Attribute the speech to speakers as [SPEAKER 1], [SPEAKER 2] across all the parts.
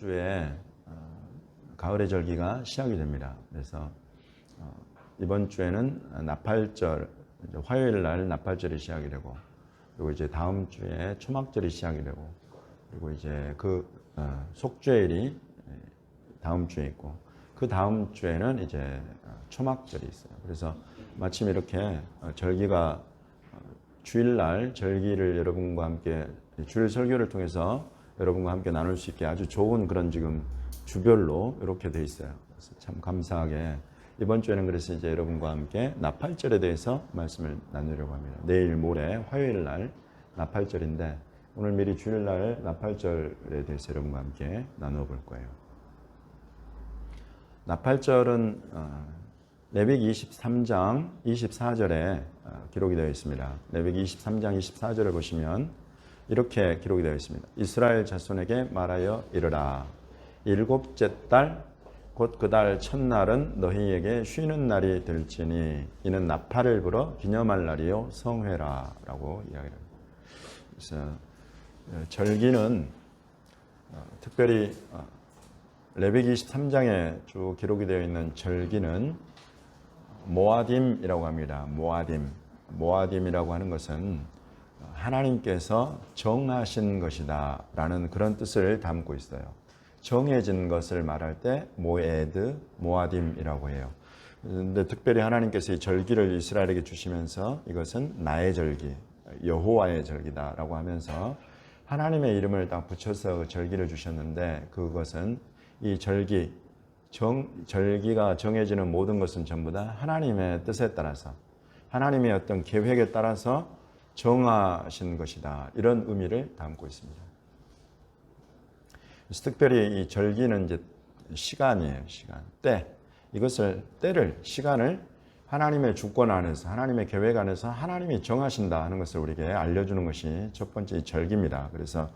[SPEAKER 1] 주에 가을의 절기가 시작이 됩니다. 그래서 이번 주에는 나팔절, 화요일 날 나팔절이 시작이 되고, 그리고 이제 다음 주에 초막절이 시작이 되고, 그리고 이제 그 속죄일이 다음 주에 있고, 그 다음 주에는 이제 초막절이 있어요. 그래서 마침 이렇게 절기가 주일날 절기를 여러분과 함께 주일 설교를 통해서 여러분과 함께 나눌 수 있게 아주 좋은 그런 지금 주별로 이렇게 돼 있어요. 그래서 참 감사하게 이번 주에는 그래서 이제 여러분과 함께 나팔절에 대해서 말씀을 나누려고 합니다. 내일 모레 화요일 날 나팔절인데 오늘 미리 주일날 나팔절에 대해서 여러분과 함께 나누어 볼 거예요. 나팔절은 레위기 23장 24절에 기록이 되어 있습니다. 레위기 23장 24절을 보시면 이렇게 기록이 되어 있습니다. 이스라엘 자손에게 말하여 이르라. 일곱째 달 곧 그 달 첫날은 너희에게 쉬는 날이 될지니 이는 나팔을 불어 기념할 날이요 성회라 라고 이야기를 합니다. 그래서 절기는 특별히 레위기 23장에 쭉 기록이 되어 있는 절기는 모아딤이라고 합니다. 모아딤이라고 하는 것은 하나님께서 정하신 것이다 라는 그런 뜻을 담고 있어요. 정해진 것을 말할 때 모에드, 모아딤이라고 해요. 그런데 특별히 하나님께서 이 절기를 이스라엘에게 주시면서 이것은 나의 절기, 여호와의 절기다 라고 하면서 하나님의 이름을 딱 붙여서 절기를 주셨는데 그것은 이 절기가 정해지는 모든 것은 전부 다 하나님의 뜻에 따라서 하나님의 어떤 계획에 따라서 정하신 것이다. 이런 의미를 담고 있습니다. 그래서 특별히 이 절기는 이제 시간이에요. 때. 시간을 하나님의 주권 안에서 하나님의 계획 안에서 하나님이 정하신다 하는 것을 우리에게 알려주는 것이 첫 번째 이 절기입니다. 그래서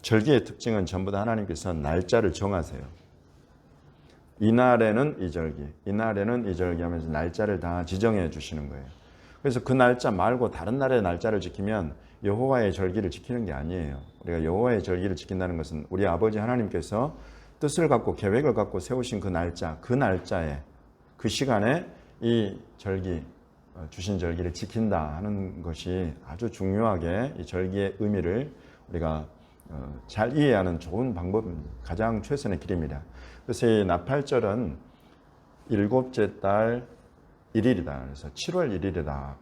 [SPEAKER 1] 절기의 특징은 전부 다 하나님께서 날짜를 정하세요. 이날에는 이 절기 하면서 날짜를 다 지정해 주시는 거예요. 그래서 그 날짜 말고 다른 날의 날짜를 지키면 여호와의 절기를 지키는 게 아니에요. 우리가 여호와의 절기를 지킨다는 것은 우리 아버지 하나님께서 뜻을 갖고 계획을 갖고 세우신 그 날짜에 그 시간에 이 절기 주신 절기를 지킨다 하는 것이 아주 중요하게 이 절기의 의미를 우리가 잘 이해하는 좋은 방법입니다. 가장 최선의 길입니다. 그래서 이 나팔절은 일곱째 달 1일이다. 그래서 7월 1일이다.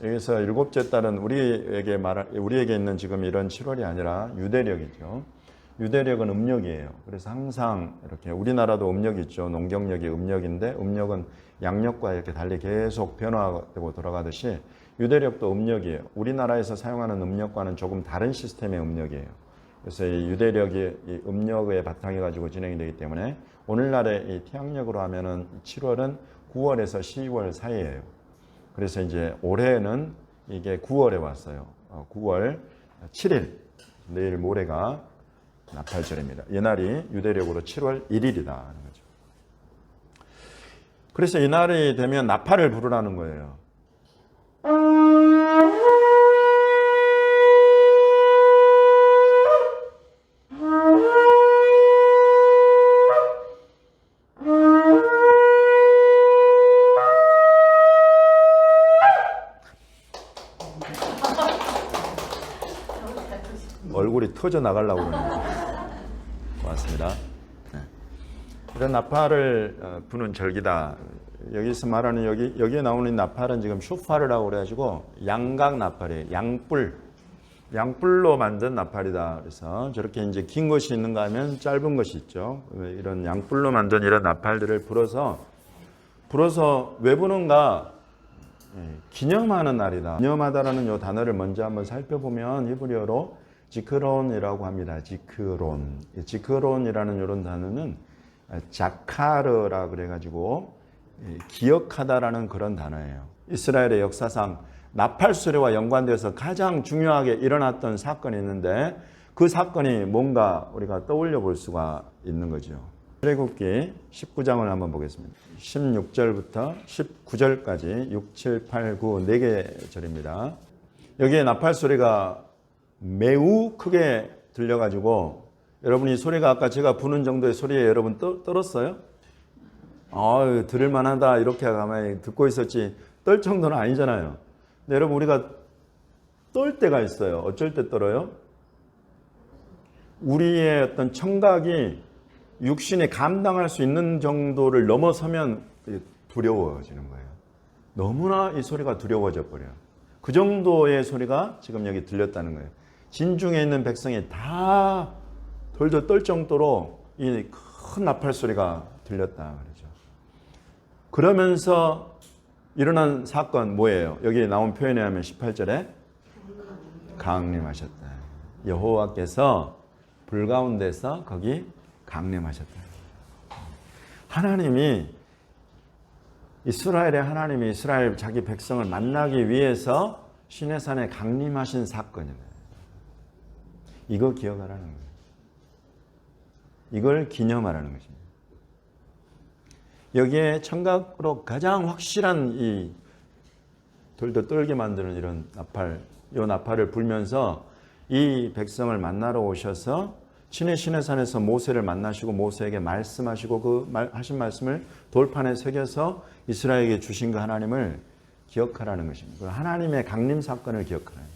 [SPEAKER 1] 여기서 일곱째 달은 우리에게 있는 지금 이런 7월이 아니라 유대력이죠. 유대력은 음력이에요. 그래서 항상 이렇게 우리나라도 음력이 있죠. 농경력이 음력인데 음력은 양력과 이렇게 달리 계속 변화되고 돌아가듯이 유대력도 음력이에요. 우리나라에서 사용하는 음력과는 조금 다른 시스템의 음력이에요. 그래서 이 유대력이 이 음력의 바탕이 가지고 진행이 되기 때문에 오늘날의 이 태양력으로 하면은 7월은 9월에서 10월 사이예요. 그래서 이제 올해는 이게 9월에 왔어요. 9월 7일 내일 모레가 나팔절입니다. 이날이 유대력으로 7월 1일이다 하는 거죠. 그래서 이날이 되면 나팔을 부르라는 거예요. 얼굴이 터져 나가려고 그러네요. 고맙습니다. 네. 이런 나팔을 부는 절기다. 여기서 말하는 여기에 나오는 나팔은 지금 쇼파르라고 그래가지고 양각 나팔이에요. 양뿔로 만든 나팔이다. 그래서 저렇게 이제 긴 것이 있는가 하면 짧은 것이 있죠. 이런 양뿔로 만든 이런 나팔들을 불어서 왜 부는가? 기념하는 날이다. 기념하다라는 이 단어를 먼저 한번 살펴보면 히브리어로 지크론이라고 합니다. 지크론이라는 이런 단어는 자카르라 그래가지고 기억하다라는 그런 단어예요. 이스라엘의 역사상 나팔 수레와 연관돼서 가장 중요하게 일어났던 사건이 있는데 그 사건이 뭔가 우리가 떠올려 볼 수가 있는 거죠. 출애굽기 19장을 한번 보겠습니다. 16절부터 19절까지 6, 7, 8, 9 4개 절입니다. 여기에 나팔 소리가 매우 크게 들려가지고 여러분 이 소리가 아까 제가 부는 정도의 소리에 여러분 떨었어요? 들을 만하다 이렇게 가만히 듣고 있었지 떨 정도는 아니잖아요. 근데 여러분 우리가 떨 때가 있어요. 어쩔 때 떨어요? 우리의 어떤 청각이 육신이 감당할 수 있는 정도를 넘어서면 두려워지는 거예요. 너무나 이 소리가 두려워져 버려요. 그 정도의 소리가 지금 여기 들렸다는 거예요. 진중에 있는 백성이 다 덜덜 떨 정도로 이 큰 나팔 소리가 들렸다 그러죠. 그러면서 일어난 사건 뭐예요? 여기 나온 표현에 하면 18절에 강림하셨다. 여호와께서 불 가운데서 거기 강림하셨다. 하나님이 이스라엘의 하나님이 이스라엘 자기 백성을 만나기 위해서 시내산에 강림하신 사건이에요. 이거 기억하라는 거예요. 이걸 기념하라는 것입니다. 여기에 청각으로 가장 확실한 이 돌도 떨게 만드는 이런 나팔, 이 나팔을 불면서 이 백성을 만나러 오셔서 시내산에서 모세를 만나시고 모세에게 말씀하시고 그 하신 말씀을 돌판에 새겨서 이스라엘에게 주신 그 하나님을 기억하라는 것입니다. 그 하나님의 강림 사건을 기억하라는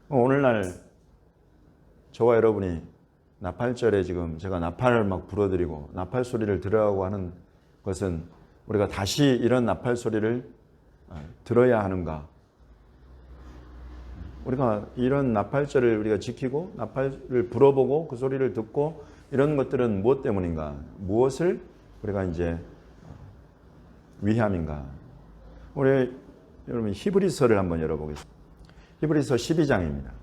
[SPEAKER 1] 거예요. 오늘날 저와 여러분이 나팔절에 지금 제가 나팔을 막 불어드리고 나팔 소리를 들으라고 하는 것은 우리가 다시 이런 나팔 소리를 들어야 하는가? 우리가 이런 나팔절을 우리가 지키고 나팔을 불어보고 그 소리를 듣고 이런 것들은 무엇 때문인가? 무엇을 우리가 이제 위함인가? 우리 여러분 히브리서를 한번 열어보겠습니다. 히브리서 12장입니다.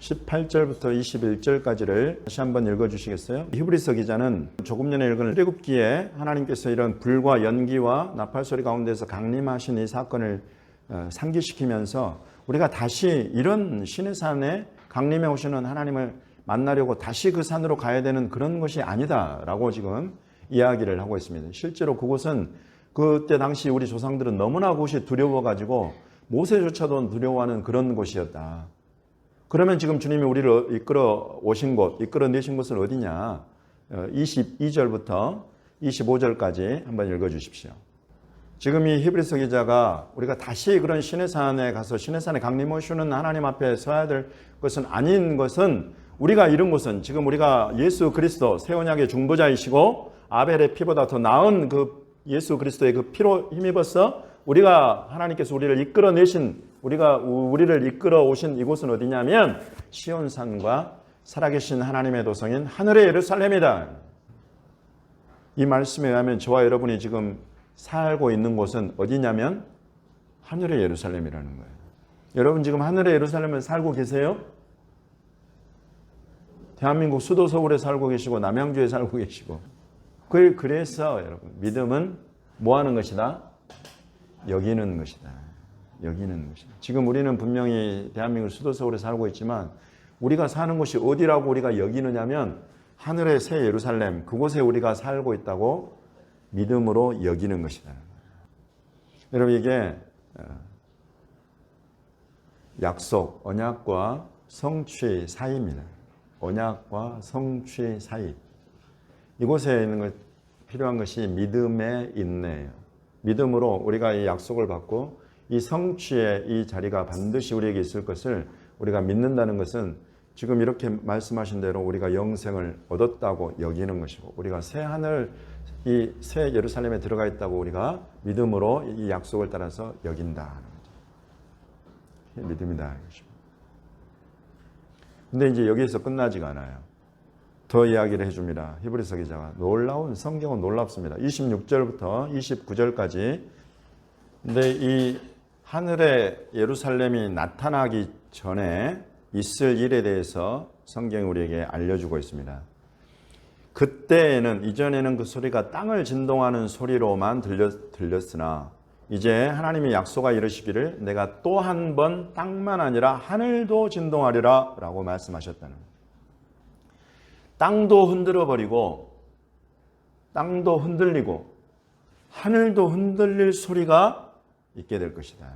[SPEAKER 1] 18절부터 21절까지를 다시 한번 읽어주시겠어요? 히브리서 기자는 조금 전에 읽은 출애굽기에 하나님께서 이런 불과 연기와 나팔소리 가운데서 강림하신 이 사건을 상기시키면서 우리가 다시 이런 시내산에 강림해 오시는 하나님을 만나려고 다시 그 산으로 가야 되는 그런 것이 아니다라고 지금 이야기를 하고 있습니다. 실제로 그곳은 그때 당시 우리 조상들은 너무나 그것이 두려워가지고 모세조차도 두려워하는 그런 곳이었다. 그러면 지금 주님이 우리를 이끌어 오신 곳, 이끌어 내신 곳은 어디냐? 22절부터 25절까지 한번 읽어주십시오. 지금 이 히브리서 기자가 우리가 다시 그런 시내산에 가서 시내산에 강림 오시는 하나님 앞에 서야 될 것은 아닌 것은 우리가 이런 곳은 지금 우리가 예수 그리스도 새 언약의 중보자이시고 아벨의 피보다 더 나은 그 예수 그리스도의 그 피로 힘입어서 우리가 하나님께서 우리를 이끌어내신 우리를 이끌어 오신 이곳은 어디냐면 시온산과 살아계신 하나님의 도성인 하늘의 예루살렘이다. 이 말씀에 의하면 저와 여러분이 지금 살고 있는 곳은 어디냐면 하늘의 예루살렘이라는 거예요. 여러분 지금 하늘의 예루살렘에 살고 계세요? 대한민국 수도 서울에 살고 계시고 남양주에 살고 계시고 그래서 여러분 믿음은 뭐 하는 것이다? 여기는 것이다. 여기는 것이다. 지금 우리는 분명히 대한민국 수도 서울에 살고 있지만 우리가 사는 곳이 어디라고 우리가 여기느냐면 하늘의 새 예루살렘 그곳에 우리가 살고 있다고 믿음으로 여기는 것이다. 여러분 이게 약속, 언약과 성취 사이입니다. 언약과 성취 사이. 이곳에 있는 것 필요한 것이 믿음의 인내예요. 믿음으로 우리가 이 약속을 받고 이 성취의 이 자리가 반드시 우리에게 있을 것을 우리가 믿는다는 것은 지금 이렇게 말씀하신 대로 우리가 영생을 얻었다고 여기는 것이고 우리가 새 하늘 이 새 예루살렘에 들어가 있다고 우리가 믿음으로 이 약속을 따라서 여긴다 하는 거죠. 믿음이다. 근데 이제 여기에서 끝나지가 않아요. 더 이야기를 해줍니다. 히브리서 기자가. 놀라운 성경은 놀랍습니다. 26절부터 29절까지. 근데 이 하늘의 예루살렘이 나타나기 전에 있을 일에 대해서 성경이 우리에게 알려주고 있습니다. 그때에는 이전에는 그 소리가 땅을 진동하는 소리로만 들렸으나 이제 하나님이 약속하 이르시기를 내가 또 한 번 땅만 아니라 하늘도 진동하리라 라고 말씀하셨다는 거예요. 땅도 흔들어버리고 땅도 흔들리고 하늘도 흔들릴 소리가 있게 될 것이다.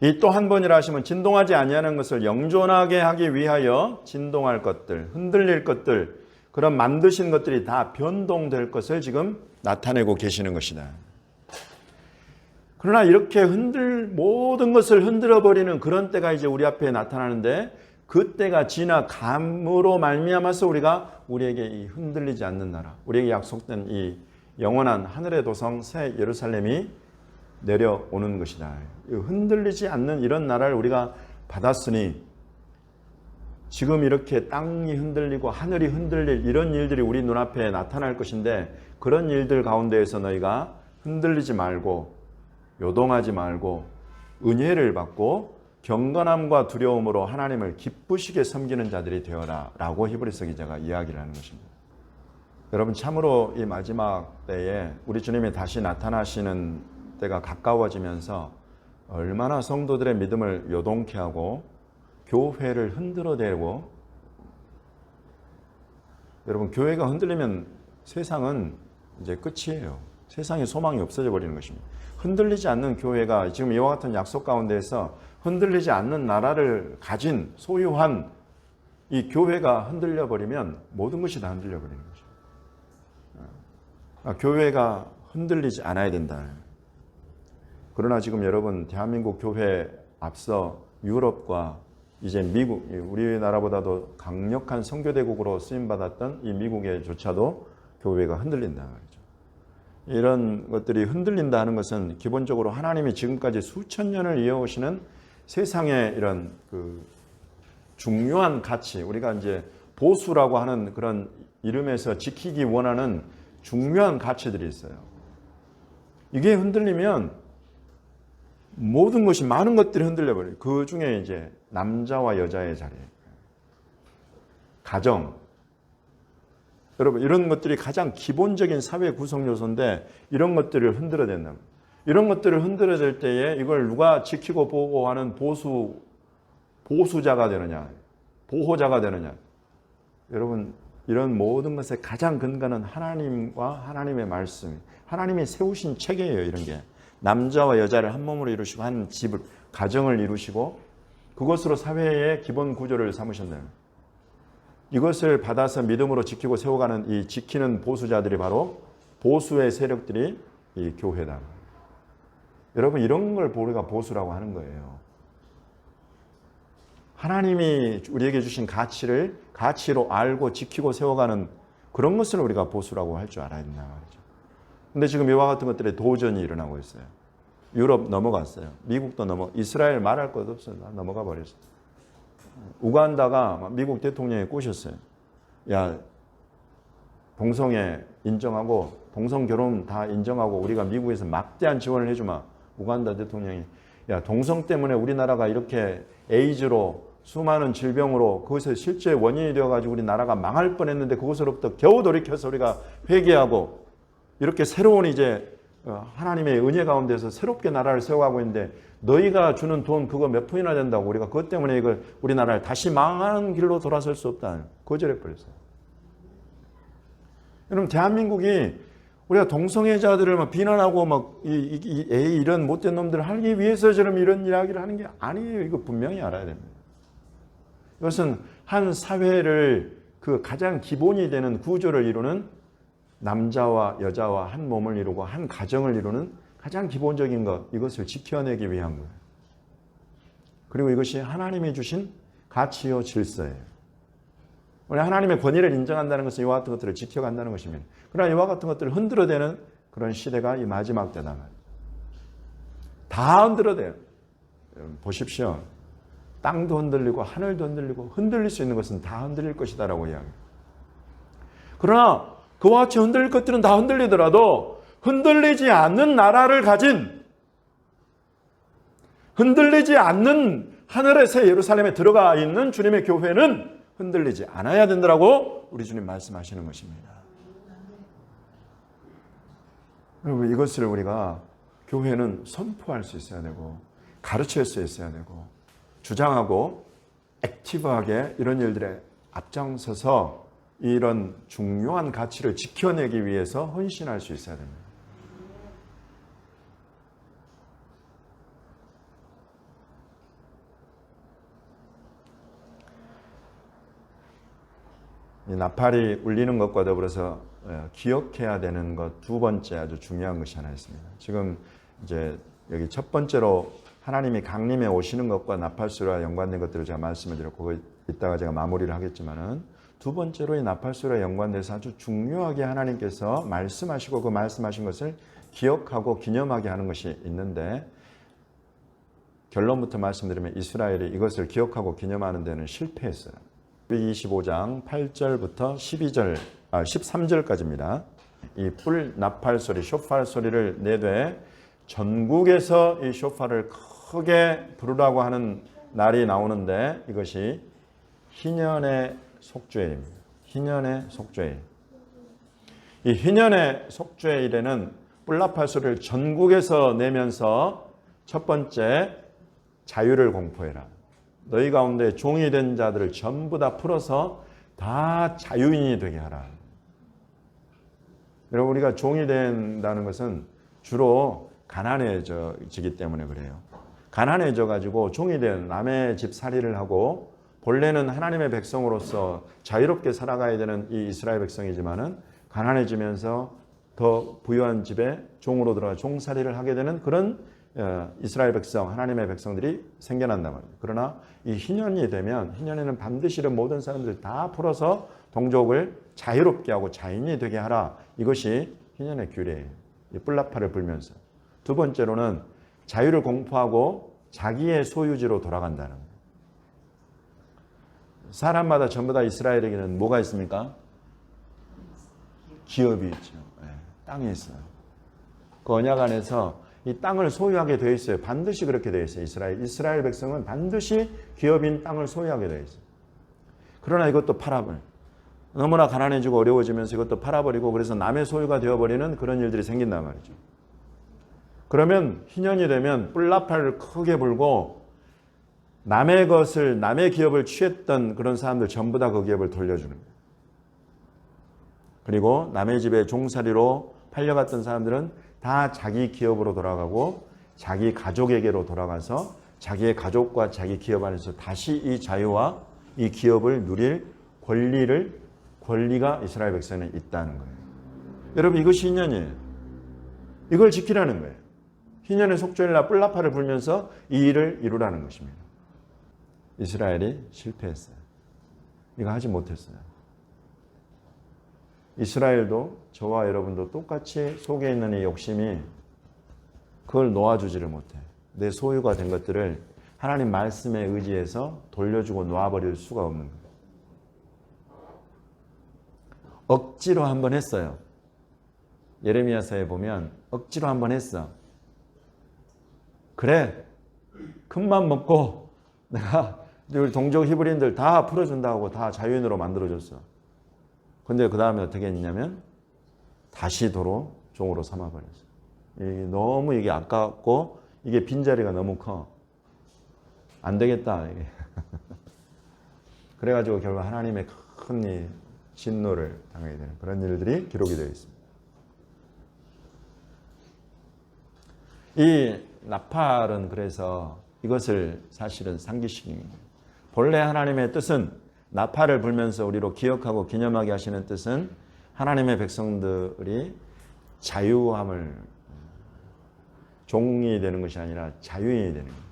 [SPEAKER 1] 이 또 한 번이라 하시면 진동하지 아니하는 것을 영존하게 하기 위하여 진동할 것들, 흔들릴 것들, 그런 만드신 것들이 다 변동될 것을 지금 나타내고 계시는 것이다. 그러나 이렇게 모든 것을 흔들어 버리는 그런 때가 이제 우리 앞에 나타나는데, 그 때가 지나감으로 말미암아서 우리에게 이 흔들리지 않는 나라, 우리에게 약속된 이 영원한 하늘의 도성 새 예루살렘이 내려오는 것이다. 흔들리지 않는 이런 나라를 우리가 받았으니, 지금 이렇게 땅이 흔들리고 하늘이 흔들릴 이런 일들이 우리 눈앞에 나타날 것인데, 그런 일들 가운데에서 너희가 흔들리지 말고 요동하지 말고 은혜를 받고 경건함과 두려움으로 하나님을 기쁘시게 섬기는 자들이 되어라 라고 히브리서 기자가 이야기를 하는 것입니다. 여러분, 참으로 이 마지막 때에 우리 주님이 다시 나타나시는 때가 가까워지면서 얼마나 성도들의 믿음을 요동케 하고 교회를 흔들어대고, 여러분, 교회가 흔들리면 세상은 이제 끝이에요. 세상에 소망이 없어져 버리는 것입니다. 흔들리지 않는 교회가 지금 이와 같은 약속 가운데에서 흔들리지 않는 나라를 가진 소유한 이 교회가 흔들려 버리면 모든 것이 다 흔들려 버리는 것입니다. 교회가 흔들리지 않아야 된다. 그러나 지금 여러분, 대한민국 교회 앞서 유럽과 이제 미국, 우리나라보다도 강력한 선교대국으로 쓰임받았던 이 미국에조차도 교회가 흔들린다 말이죠. 이런 것들이 흔들린다 하는 것은 기본적으로 하나님이 지금까지 수천 년을 이어오시는 세상의 이런 중요한 가치, 우리가 이제 보수라고 하는 그런 이름에서 지키기 원하는 중요한 가치들이 있어요. 이게 흔들리면 모든 것이, 많은 것들이 흔들려버려요. 그 중에 이제 남자와 여자의 자리, 가정, 여러분, 이런 것들이 가장 기본적인 사회 구성 요소인데, 이런 것들을 흔들어야 된다. 이런 것들을 흔들어야 될 때에 이걸 누가 지키고 보호하는 보수자가 되느냐, 보호자가 되느냐. 여러분, 이런 모든 것의 가장 근간은 하나님과 하나님의 말씀, 하나님이 세우신 체계예요. 이런 게 남자와 여자를 한 몸으로 이루시고 한 집을, 가정을 이루시고 그것으로 사회의 기본 구조를 삼으셨네요. 이것을 받아서 믿음으로 지키고 세워가는 이 지키는 보수자들이 바로 보수의 세력들이 이 교회다. 여러분, 이런 걸 우리가 보수라고 하는 거예요. 하나님이 우리에게 주신 가치를 가치로 알고 지키고 세워가는 그런 것을 우리가 보수라고 할 줄 알아야 된다 말이죠. 근데 지금 이와 같은 것들의 도전이 일어나고 있어요. 유럽 넘어갔어요. 미국도 이스라엘 말할 것 없어요. 넘어가 버렸어요. 우간다가 미국 대통령이 꼬셨어요. 야, 동성애 인정하고 동성 결혼 다 인정하고 우리가 미국에서 막대한 지원을 해주마. 우간다 대통령이, 야, 동성 때문에 우리나라가 이렇게 에이즈로 수많은 질병으로 그것의 실제 원인이 되어가지고 우리나라가 망할 뻔했는데 그것으로부터 겨우 돌이켜서 우리가 회개하고 이렇게 새로운 이제 하나님의 은혜 가운데서 새롭게 나라를 세워가고 있는데, 너희가 주는 돈 그거 몇 푼이나 된다고 우리가 그것 때문에 이걸 우리나라를 다시 망하는 길로 돌아설 수 없다. 거절해 버렸어요. 여러분, 대한민국이 우리가 동성애자들을 비난하고 이런 못된 놈들을 하기 위해서 저런 이런 이야기를 하는 게 아니에요. 이거 분명히 알아야 됩니다. 이것은 한 사회를 그 가장 기본이 되는 구조를 이루는, 남자와 여자와 한 몸을 이루고 한 가정을 이루는 가장 기본적인 것, 이것을 지켜내기 위한 거예요. 그리고 이것이 하나님이 주신 가치요 질서예요. 우리 하나님의 권위를 인정한다는 것은 이와 같은 것들을 지켜간다는 것입니다. 그러나 이와 같은 것들을 흔들어대는 그런 시대가 이 마지막 때다 말이에요. 다 흔들어대요. 보십시오. 땅도 흔들리고 하늘도 흔들리고 흔들릴 수 있는 것은 다 흔들릴 것이다라고 이야기해요. 그러나 그와 같이 흔들릴 것들은 다 흔들리더라도 흔들리지 않는 나라를 가진, 흔들리지 않는 하늘의 새 예루살렘에 들어가 있는 주님의 교회는 흔들리지 않아야 된다고 우리 주님 말씀하시는 것입니다. 여러분, 이것을 우리가 교회는 선포할 수 있어야 되고 가르칠 수 있어야 되고 주장하고 액티브하게 이런 일들에 앞장서서 이런 중요한 가치를 지켜내기 위해서 헌신할 수 있어야 됩니다. 이 나팔이 울리는 것과 더불어서 기억해야 되는 것 두 번째 아주 중요한 것이 하나 있습니다. 지금 이제 여기 첫 번째로 하나님이 강림에 오시는 것과 나팔소리와 연관된 것들을 제가 말씀을 드렸고 이따가 제가 마무리를 하겠지만은 두 번째로 이 나팔소리와 연관돼서 아주 중요하게 하나님께서 말씀하시고 그 말씀하신 것을 기억하고 기념하게 하는 것이 있는데 결론부터 말씀드리면 이스라엘이 이것을 기억하고 기념하는 데는 실패했어요. 25장 8절부터 13절까지입니다. 이 뿔 나팔 소리, 쇼팔 소리를 내되 전국에서 이 쇼파를 크게 부르라고 하는 날이 나오는데 이것이 희년의 속죄일입니다. 희년의 속죄일. 이 희년의 속죄일에는 뿔나팔 소리를 전국에서 내면서 첫 번째 자유를 공포해라. 너희 가운데 종이 된 자들을 전부 다 풀어서 다 자유인이 되게 하라. 여러분 우리가 종이 된다는 것은 주로 가난해지기 때문에 그래요. 가난해져 가지고 종이 된 남의 집살이를 하고 본래는 하나님의 백성으로서 자유롭게 살아가야 되는 이 이스라엘 백성이지만은 가난해지면서 더 부유한 집에 종으로 들어가 종살이를 하게 되는 그런 이스라엘 백성, 하나님의 백성들이 생겨난단 말이에요. 그러나 이 희년이 되면 희년에는 반드시 이런 모든 사람들 다 풀어서 동족을 자유롭게 하고 자인이 되게 하라. 이것이 희년의 규례예요. 이 뿔나팔을 불면서. 두 번째로는 자유를 공포하고 자기의 소유지로 돌아간다는 거예요. 사람마다 전부 다 이스라엘에게는 뭐가 있습니까? 기업이 있죠. 네, 땅이 있어요. 그 언약 안에서 이 땅을 소유하게 되어 있어요. 반드시 그렇게 되어 있어요. 이스라엘 백성은 반드시 기업인 땅을 소유하게 되어 있어요. 그러나 이것도 팔아버려. 너무나 가난해지고 어려워지면서 이것도 팔아버리고 그래서 남의 소유가 되어버리는 그런 일들이 생긴단 말이죠. 그러면 희년이 되면 뿔나팔을 크게 불고 남의 것을 남의 기업을 취했던 그런 사람들 전부 다 그 기업을 돌려주는 거예요. 그리고 남의 집에 종살이로 팔려갔던 사람들은 다 자기 기업으로 돌아가고 자기 가족에게로 돌아가서 자기의 가족과 자기 기업 안에서 다시 이 자유와 이 기업을 누릴 권리가 이스라엘 백성에 있다는 거예요. 여러분 이것이 희년이에요. 이걸 지키라는 거예요. 희년의 속죄일날 뿔나팔을 불면서 이 일을 이루라는 것입니다. 이스라엘이 실패했어요. 이거 하지 못했어요. 이스라엘도 저와 여러분도 똑같이 속에 있는 이 욕심이 그걸 놓아주지를 못해. 내 소유가 된 것들을 하나님 말씀에 의지해서 돌려주고 놓아버릴 수가 없는 거예요. 억지로 한번 했어요. 예레미야서에 보면 억지로 한번 했어. 그래, 큰맘 먹고 내가 우리 동족 히브리인들 다 풀어준다고 다 자유인으로 만들어줬어. 근데 그 다음에 어떻게 했냐면 다시 도로 종으로 삼아버렸어. 너무 이게 아깝고 이게 빈자리가 너무 커. 안 되겠다. 이게. 그래가지고 결국 하나님의 큰 진노를 당하게 되는 그런 일들이 기록이 되어 있습니다. 이 나팔은 그래서 이것을 사실은 상기시키는 거예요. 본래 하나님의 뜻은 나팔을 불면서 우리로 기억하고 기념하게 하시는 뜻은 하나님의 백성들이 자유함을 종이 되는 것이 아니라 자유인이 되는 거예요.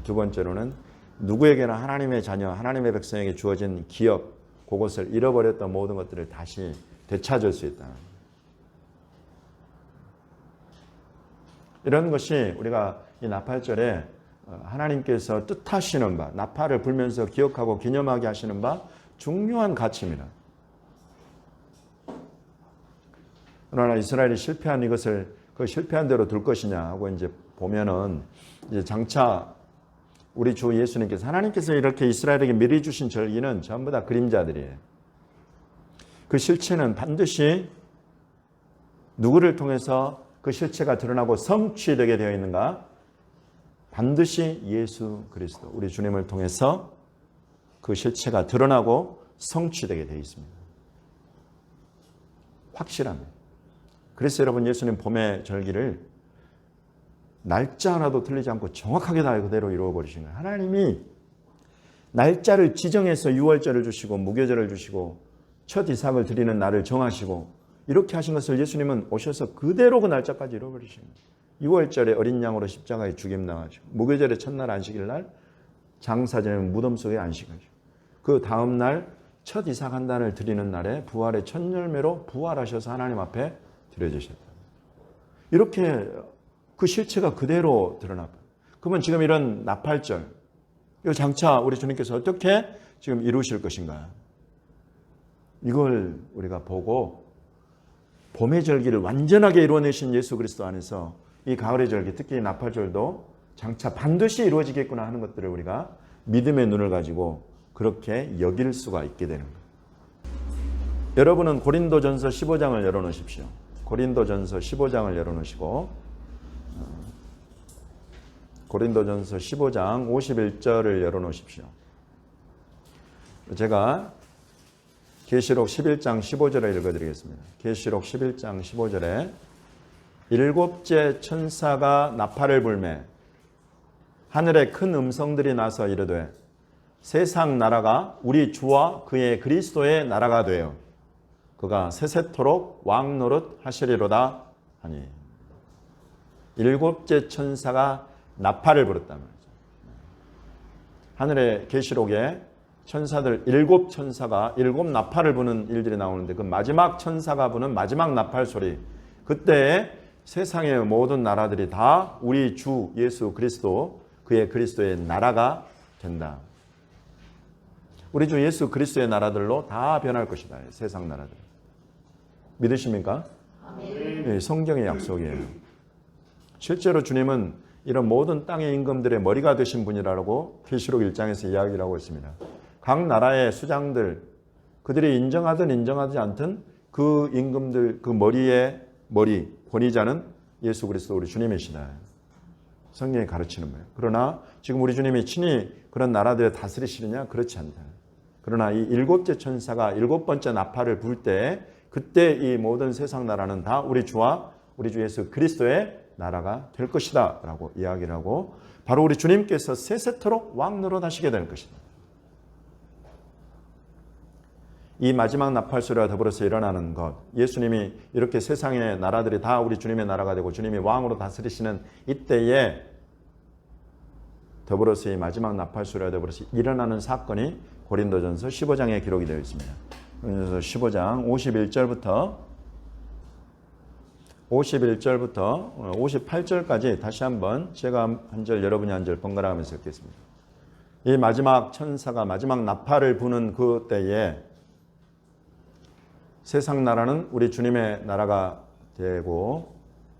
[SPEAKER 1] 두 번째로는 누구에게나 하나님의 자녀, 하나님의 백성에게 주어진 기업, 그것을 잃어버렸던 모든 것들을 다시 되찾을 수 있다. 이런 것이 우리가 이 나팔절에 하나님께서 뜻하시는 바, 나팔을 불면서 기억하고 기념하게 하시는 바 중요한 가치입니다. 그러나 이스라엘이 실패한 이것을 그 실패한 대로 둘 것이냐 하고 이제 보면은 이제 장차 우리 주 예수님께서 하나님께서 이렇게 이스라엘에게 미리 주신 절기는 전부 다 그림자들이에요. 그 실체는 반드시 누구를 통해서 그 실체가 드러나고 성취되게 되어 있는가? 반드시 예수 그리스도 우리 주님을 통해서 그 실체가 드러나고 성취되게 되어 있습니다. 확실합니다. 그래서 여러분 예수님 봄의 절기를 날짜 하나도 틀리지 않고 정확하게 다 그대로 이루어버리신 거예요. 하나님이 날짜를 지정해서 유월절을 주시고 무교절을 주시고 첫 이삭을 드리는 날을 정하시고 이렇게 하신 것을 예수님은 오셔서 그대로 그 날짜까지 이뤄버리신 거예요. 6월절에 어린 양으로 십자가에 죽임당하시고 무교절의 첫날 안식일 날 장사 지내면 무덤 속에 안식하시고 그 다음 날 첫 이삭 한 단을 드리는 날에 부활의 첫 열매로 부활하셔서 하나님 앞에 드려지셨다. 이렇게 그 실체가 그대로 드러나요. 그러면 지금 이런 나팔절, 이 장차 우리 주님께서 어떻게 지금 이루실 것인가? 이걸 우리가 보고 봄의 절기를 완전하게 이루어내신 예수 그리스도 안에서 이 가을의 절기, 특히 나팔절도 장차 반드시 이루어지겠구나 하는 것들을 우리가 믿음의 눈을 가지고 그렇게 여길 수가 있게 되는 거예요. 여러분은 고린도전서 15장을 열어놓으십시오. 고린도전서 15장을 열어놓으시고 고린도전서 15장 51절을 열어놓으십시오. 제가 계시록 11장 15절을 읽어드리겠습니다. 계시록 11장 15절에 일곱째 천사가 나팔을 불매 하늘에 큰 음성들이 나서 이르되 세상 나라가 우리 주와 그의 그리스도의 나라가 되어 그가 세세토록 왕 노릇 하시리로다 하니 일곱째 천사가 나팔을 불었단 말이죠. 하늘의 계시록에 천사들 일곱 천사가 일곱 나팔을 부는 일들이 나오는데 그 마지막 천사가 부는 마지막 나팔 소리 그때 세상의 모든 나라들이 다 우리 주 예수 그리스도 그의 그리스도의 나라가 된다. 우리 주 예수 그리스도의 나라들로 다 변할 것이다. 세상 나라들. 믿으십니까? 네, 성경의 약속이에요. 실제로 주님은 이런 모든 땅의 임금들의 머리가 되신 분이라고 계시록 1장에서 이야기를 하고 있습니다. 각 나라의 수장들, 그들이 인정하든 인정하지 않든 그 임금들, 그 머리의 머리, 권위자는 예수 그리스도 우리 주님이시다. 성경이 가르치는 거예요. 그러나 지금 우리 주님이 친히 그런 나라들을 다스리시느냐? 그렇지 않다. 그러나 이 일곱째 천사가 일곱 번째 나팔을 불 때 그때 이 모든 세상 나라는 다 우리 주와 우리 주 예수 그리스도의 나라가 될 것이다 라고 이야기를 하고 바로 우리 주님께서 세세토록 왕 노릇하시게 될 것이다. 이 마지막 나팔 소리와 더불어서 일어나는 것, 예수님이 이렇게 세상의 나라들이 다 우리 주님의 나라가 되고 주님이 왕으로 다스리시는 이때에 더불어서 이 마지막 나팔 소리와 더불어서 일어나는 사건이 고린도전서 15장에 기록이 되어 있습니다. 그래서 15장 51절부터 58절까지 다시 한번 제가 한 절 여러분이 한 절 번갈아 가면서 읽겠습니다. 이 마지막 천사가 마지막 나팔을 부는 그 때에 세상 나라는 우리 주님의 나라가 되고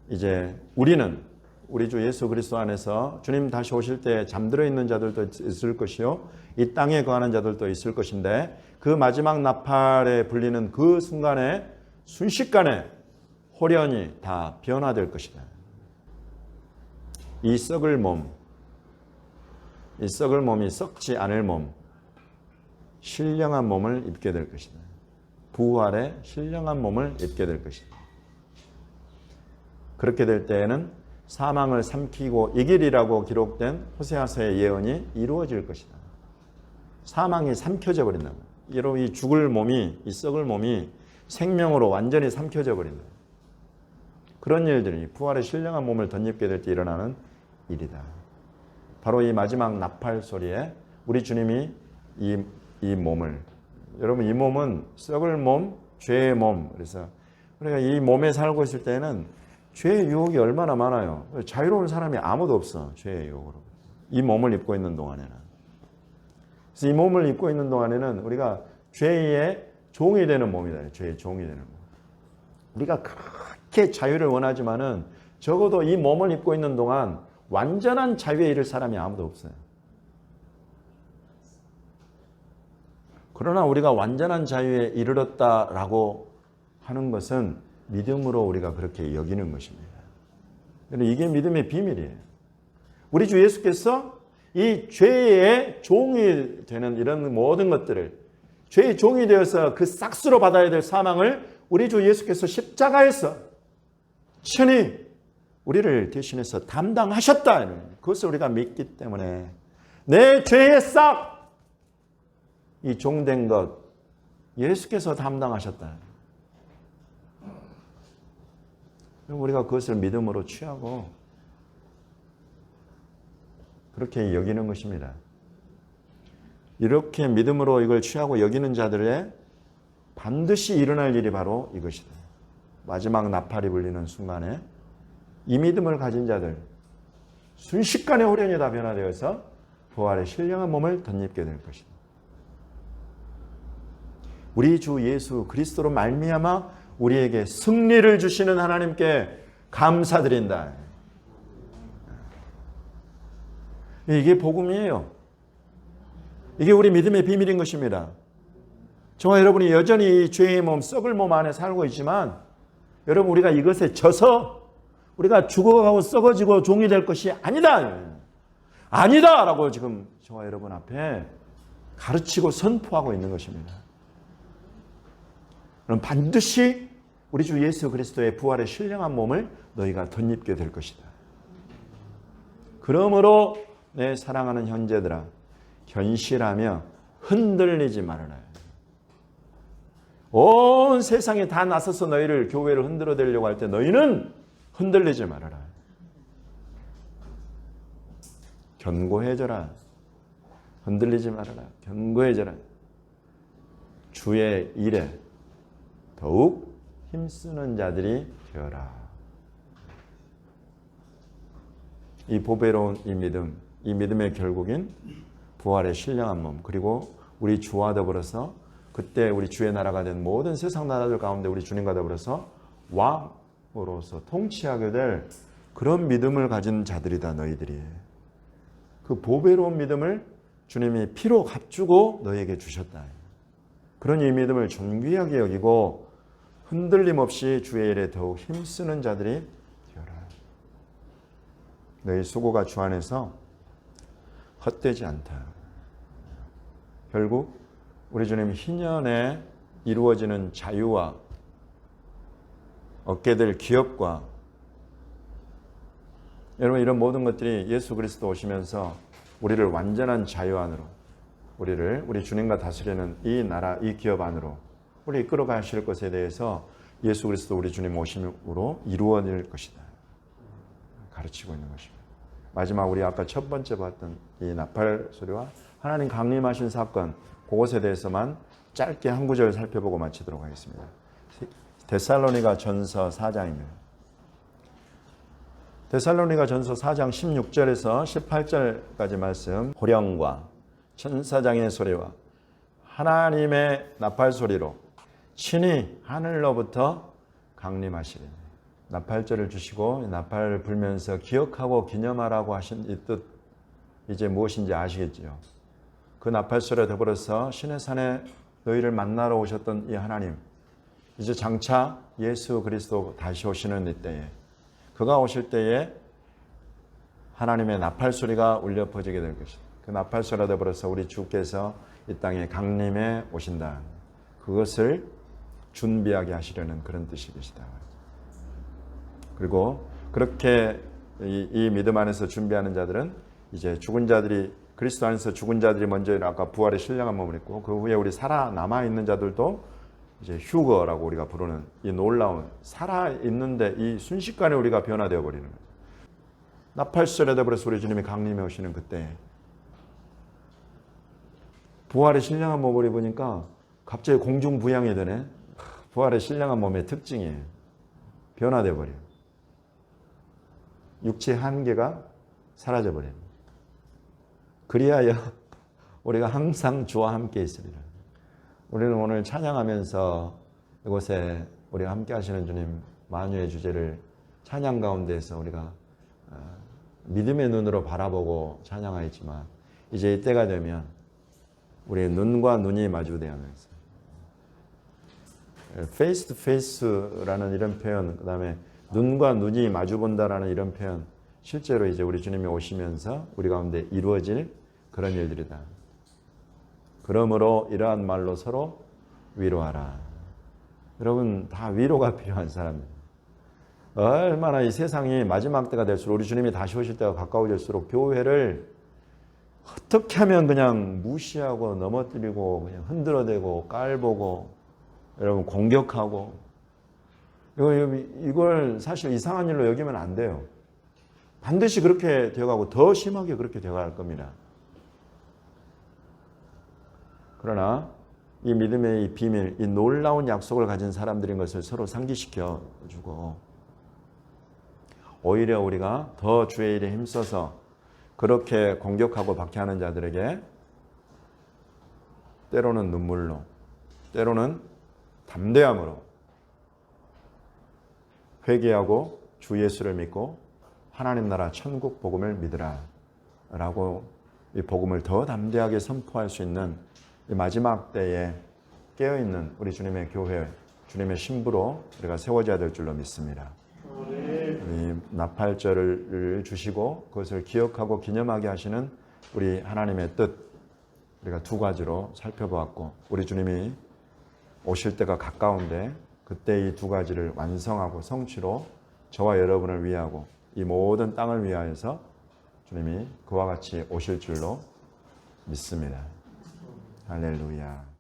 [SPEAKER 1] 이제 우리는 우리 주 예수 그리스도 안에서 주님 다시 오실 때 잠들어 있는 자들도 있을 것이요 이 땅에 거하는 자들도 있을 것인데 그 마지막 나팔에 불리는 그 순간에 순식간에 홀연히 다 변화될 것이다. 이 썩을 몸, 이 썩을 몸이 썩지 않을 몸, 신령한 몸을 입게 될 것이다. 부활의 신령한 몸을 입게 될 것이다. 그렇게 될 때에는 사망을 삼키고 이기리라고 기록된 호세아서의 예언이 이루어질 것이다. 사망이 삼켜져 버린다. 이로 이 죽을 몸이, 이 썩을 몸이 생명으로 완전히 삼켜져 버린다. 그런 일들이 부활의 신령한 몸을 덧입게 될 때 일어나는 일이다. 바로 이 마지막 나팔 소리에 우리 주님이 이 몸을, 여러분 이 몸은 썩을 몸, 죄의 몸. 그래서 우리가 이 몸에 살고 있을 때는 죄의 유혹이 얼마나 많아요. 자유로운 사람이 아무도 없어. 죄의 유혹으로. 이 몸을 입고 있는 동안에는. 그래서 이 몸을 입고 있는 동안에는 우리가 죄의 종이 되는 몸이다. 죄의 종이 되는 몸. 우리가 그렇게 자유를 원하지만은 적어도 이 몸을 입고 있는 동안 완전한 자유에 이를 사람이 아무도 없어요. 그러나 우리가 완전한 자유에 이르렀다라고 하는 것은 믿음으로 우리가 그렇게 여기는 것입니다. 이게 믿음의 비밀이에요. 우리 주 예수께서 이 죄의 종이 되는 이런 모든 것들을 죄의 종이 되어서 그 싹수로 받아야 될 사망을 우리 주 예수께서 십자가에서 친히 우리를 대신해서 담당하셨다. 그것을 우리가 믿기 때문에 내 죄의 싹, 이 종된 것, 예수께서 담당하셨다. 우리가 그것을 믿음으로 취하고 그렇게 여기는 것입니다. 이렇게 믿음으로 이걸 취하고 여기는 자들의 반드시 일어날 일이 바로 이것이다. 마지막 나팔이 불리는 순간에 이 믿음을 가진 자들 순식간에 호련이 다 변화되어서 부활의 신령한 몸을 덧입게 될 것이다. 우리 주 예수 그리스도로 말미암아 우리에게 승리를 주시는 하나님께 감사드린다. 이게 복음이에요. 이게 우리 믿음의 비밀인 것입니다. 저와 여러분이 여전히 죄의 몸, 썩을 몸 안에 살고 있지만 여러분 우리가 이것에 져서 우리가 죽어가고 썩어지고 종이 될 것이 아니다. 아니다! 라고 지금 저와 여러분 앞에 가르치고 선포하고 있는 것입니다. 그럼 반드시 우리 주 예수 그리스도의 부활의 신령한 몸을 너희가 덧입게 될 것이다. 그러므로 내 사랑하는 형제들아 견실하며 흔들리지 말아라. 온 세상이 다 나서서 너희를 교회를 흔들어대려고 할 때 너희는 흔들리지 말아라. 견고해져라. 흔들리지 말아라. 견고해져라. 주의 일에 더욱 힘쓰는 자들이 되어라. 이 보배로운 이 믿음, 이 믿음의 결국인 부활의 신령한 몸, 그리고 우리 주와 더불어서 그때 우리 주의 나라가 된 모든 세상 나라들 가운데 우리 주님과 더불어서 왕으로서 통치하게 될 그런 믿음을 가진 자들이다 너희들이. 그 보배로운 믿음을 주님이 피로 값주고 너희에게 주셨다. 그런 이 믿음을 존귀하게 여기고 흔들림 없이 주의 일에 더욱 힘쓰는 자들이 되어라. 너희 수고가 주 안에서 헛되지 않다. 결국 우리 주님 희년에 이루어지는 자유와 얻게 될 기업과 여러분 이런 모든 것들이 예수 그리스도 오시면서 우리를 완전한 자유 안으로 우리 주님과 다스리는 이 나라 이 기업 안으로 우리 이끌어 가실 것에 대해서 예수 그리스도 우리 주님 오심으로 이루어질 것이다. 가르치고 있는 것입니다. 마지막 우리 아까 첫 번째 봤던 이 나팔 소리와 하나님 강림하신 사건 그것에 대해서만 짧게 한 구절 살펴보고 마치도록 하겠습니다. 데살로니가 전서 4장입니다. 데살로니가 전서 4장 16절에서 18절까지 말씀 호령과 천사장의 소리와 하나님의 나팔 소리로 친히 하늘로부터 강림하시리니 나팔절을 주시고 나팔을 불면서 기억하고 기념하라고 하신 이 뜻 이제 무엇인지 아시겠지요? 그 나팔 소리에 더불어서 신의 산에 너희를 만나러 오셨던 이 하나님 이제 장차 예수 그리스도 다시 오시는 이때에 그가 오실 때에 하나님의 나팔 소리가 울려 퍼지게 될 것이다. 그 나팔 소리에 더불어서 우리 주께서 이 땅에 강림해 오신다. 그것을 준비하게 하시려는 그런 뜻이 것이다. 그리고 그렇게 이 믿음 안에서 준비하는 자들은 이제 죽은 자들이 그리스도 안에서 죽은 자들이 먼저 아까 부활의 신령한 몸을 입고 그 후에 우리 살아남아 있는 자들도 이제 휴거라고 우리가 부르는 이 놀라운 살아있는데 이 순식간에 우리가 변화되어 버리는 거죠. 나팔소리에 더불어서 우리 주님이 강림해 오시는 그때 부활의 신령한 몸을 입으니까 갑자기 공중부양이 되네. 부활의 신령한 몸의 특징이에요. 변화되어 버려요. 육체의 한계가 사라져 버려요. 그리하여 우리가 항상 주와 함께 있으리라. 우리는 오늘 찬양하면서 이곳에 우리가 함께 하시는 주님 만유의 주제를 찬양 가운데에서 우리가 믿음의 눈으로 바라보고 찬양하였지만 이제 이때가 되면 우리의 눈과 눈이 마주대하면서 페이스 투 페이스라는 이런 표현, 그 다음에 눈과 눈이 마주본다라는 이런 표현, 실제로 이제 우리 주님이 오시면서 우리 가운데 이루어질 그런 일들이다. 그러므로 이러한 말로 서로 위로하라. 여러분 다 위로가 필요한 사람입니다. 얼마나 이 세상이 마지막 때가 될수록 우리 주님이 다시 오실 때가 가까워질수록 교회를 어떻게 하면 그냥 무시하고 넘어뜨리고 그냥 흔들어대고 깔보고 여러분 공격하고 이걸 사실 이상한 일로 여기면 안 돼요. 반드시 그렇게 되어가고 더 심하게 그렇게 되어갈 겁니다. 그러나 이 믿음의 이 비밀, 이 놀라운 약속을 가진 사람들인 것을 서로 상기시켜 주고 오히려 우리가 더 주의 일에 힘써서 그렇게 공격하고 박해하는 자들에게 때로는 눈물로, 때로는 담대함으로 회개하고 주 예수를 믿고 하나님 나라 천국 복음을 믿으라 라고 이 복음을 더 담대하게 선포할 수 있는 이 마지막 때에 깨어있는 우리 주님의 교회, 주님의 신부로 우리가 세워져야 될 줄로 믿습니다. 이 나팔절을 주시고 그것을 기억하고 기념하게 하시는 우리 하나님의 뜻, 우리가 두 가지로 살펴보았고 우리 주님이 오실 때가 가까운데 그때 이 두 가지를 완성하고 성취로 저와 여러분을 위하고 이 모든 땅을 위하여서 주님이 그와 같이 오실 줄로 믿습니다. 할렐루야.